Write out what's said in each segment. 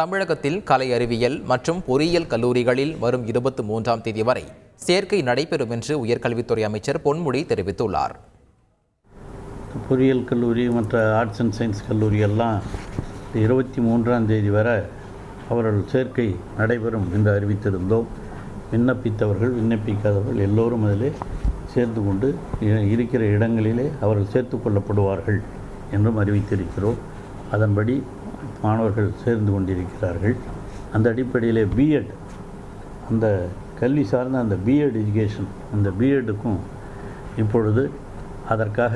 தமிழகத்தில் கலை அறிவியல் மற்றும் பொறியியல் கல்லூரிகளில் வரும் 23ஆம் தேதி வரை சேர்க்கை நடைபெறும் என்று உயர்கல்வித்துறை அமைச்சர் பொன்முடி தெரிவித்துள்ளார். பொறியியல் கல்லூரி மற்ற ஆர்ட்ஸ் அண்ட் சயின்ஸ் கல்லூரி எல்லாம் 23ஆம் தேதி வரை அவர்கள் சேர்க்கை நடைபெறும் என்று அறிவித்திருந்தோம். விண்ணப்பித்தவர்கள் விண்ணப்பிக்காதவர்கள் எல்லோரும் அதிலே சேர்ந்து கொண்டு இருக்கிற இடங்களிலே அவர்கள் சேர்த்து கொள்ளப்படுவார்கள் என்றும் அறிவித்திருக்கிறோம். அதன்படி மாணவர்கள் சேர்ந்து கொண்டிருக்கிறார்கள். அந்த அடிப்படையிலே பிஎட், அந்த கல்வி சார்ந்த அந்த பிஎட் எஜுகேஷன், அந்த பிஎட்டுக்கும் இப்பொழுது அதற்காக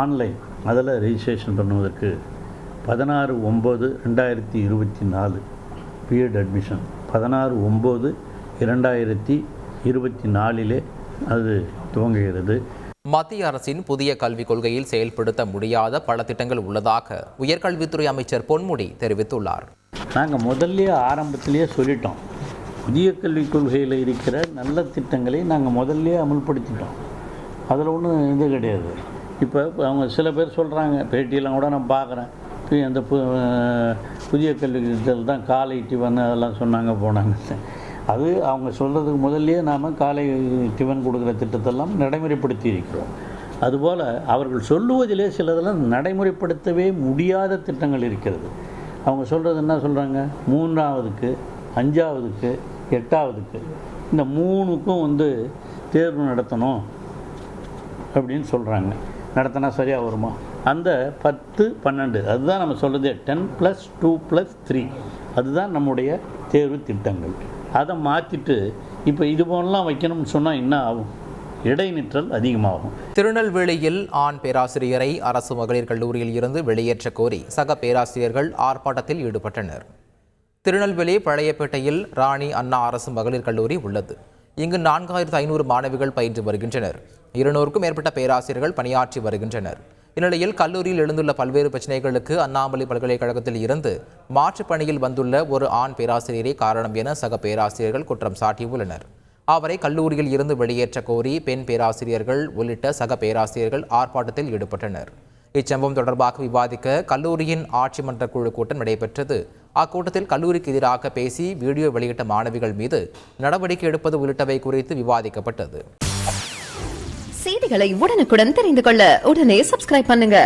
ஆன்லைன் அதில் ரெஜிஸ்ட்ரேஷன் பண்ணுவதற்கு 16/9/2024 பிஎட் அட்மிஷன் 16/9/2024 அது துவங்குகிறது. மத்திய அரசின் புதிய கல்விக் கொள்கையில் செயல்படுத்த முடியாத பல திட்டங்கள் உள்ளதாக உயர்கல்வித்துறை அமைச்சர் பொன்முடி தெரிவித்துள்ளார். நாங்கள் முதல்லையே ஆரம்பத்திலேயே சொல்லிட்டோம், புதிய கல்விக் கொள்கையில் இருக்கிற நல்ல திட்டங்களை நாங்கள் முதல்லையே அமுல்படுத்திட்டோம். அதில் ஒன்றும் இது கிடையாது. இப்போ அவங்க சில பேர் சொல்கிறாங்க, பேட்டியெல்லாம் கூட நான் பார்க்குறேன், அந்த புதிய கல்வி திட்டத்தில் தான் காலை டிஃபன் அதெல்லாம் சொன்னாங்க போனாங்க. அது அவங்க சொல்கிறதுக்கு முதல்லையே நாம் காலை டிஃபன் கொடுக்குற திட்டத்தெல்லாம் நடைமுறைப்படுத்தி இருக்கிறோம். அதுபோல் அவர்கள் சொல்லுவதிலே சிலதெல்லாம் நடைமுறைப்படுத்தவே முடியாத திட்டங்கள் இருக்கிறது. அவங்க சொல்கிறது என்ன சொல்கிறாங்க, 3ஆவதுக்கு 5ஆவதுக்கு 8ஆவதுக்கு இந்த 3க்கும் தேர்வு நடத்தணும் அப்படின்னு சொல்கிறாங்க. நடத்தினா சரியாக வருமா? அந்த 10, 12 அதுதான் நம்ம சொல்கிறது. 10+2+3 அதுதான் நம்முடைய தேர்வு திட்டங்கள். அதை மாற்றிட்டு இப்போ இது போலலாம் வைக்கணும்னு சொன்னால் என்ன ஆகும்? இடைநிற்றல் அதிகமாகும். திருநெல்வேலியில் ஆண் பேராசிரியரை அரசு மகளிர் கல்லூரியில் இருந்து வெளியேற்ற கோரி சக பேராசிரியர்கள் ஆர்ப்பாட்டத்தில் ஈடுபட்டனர். திருநெல்வேலி பழையப்பேட்டையில் ராணி அண்ணா அரசு மகளிர் கல்லூரி உள்ளது. இங்கு 4500 மாணவிகள் பயின்று வருகின்றனர். 200க்கும் மேற்பட்ட பேராசிரியர்கள் பணியாற்றி வருகின்றனர். இந்நிலையில் கல்லூரியில் எழுந்துள்ள பல்வேறு பிரச்சனைகளுக்கு அண்ணாமலை பல்கலைக்கழகத்தில் இருந்து மாற்றுப் பணியில் வந்துள்ள ஒரு ஆண் பேராசிரியரே காரணம் என சக பேராசிரியர்கள் குற்றம் சாட்டியுள்ளனர். அவரை கல்லூரியில் இருந்து வெளியேற்ற கோரி பெண் பேராசிரியர்கள் உள்ளிட்ட சக பேராசிரியர்கள் ஆர்ப்பாட்டத்தில் ஈடுபட்டனர். இச்சம்பவம் தொடர்பாக விவாதிக்க கல்லூரியின் ஆட்சி மன்ற குழு கூட்டம் நடைபெற்றது. அக்கூட்டத்தில் கல்லூரிக்கு எதிராக பேசி வீடியோ வெளியிட்ட மாணவிகள் மீது நடவடிக்கை எடுப்பது உள்ளிட்டவை குறித்து விவாதிக்கப்பட்டது. செய்திகளை உடனுக்குடன் தெரிந்து கொள்ள உடனே சப்ஸ்கிரைப் பண்ணுங்க.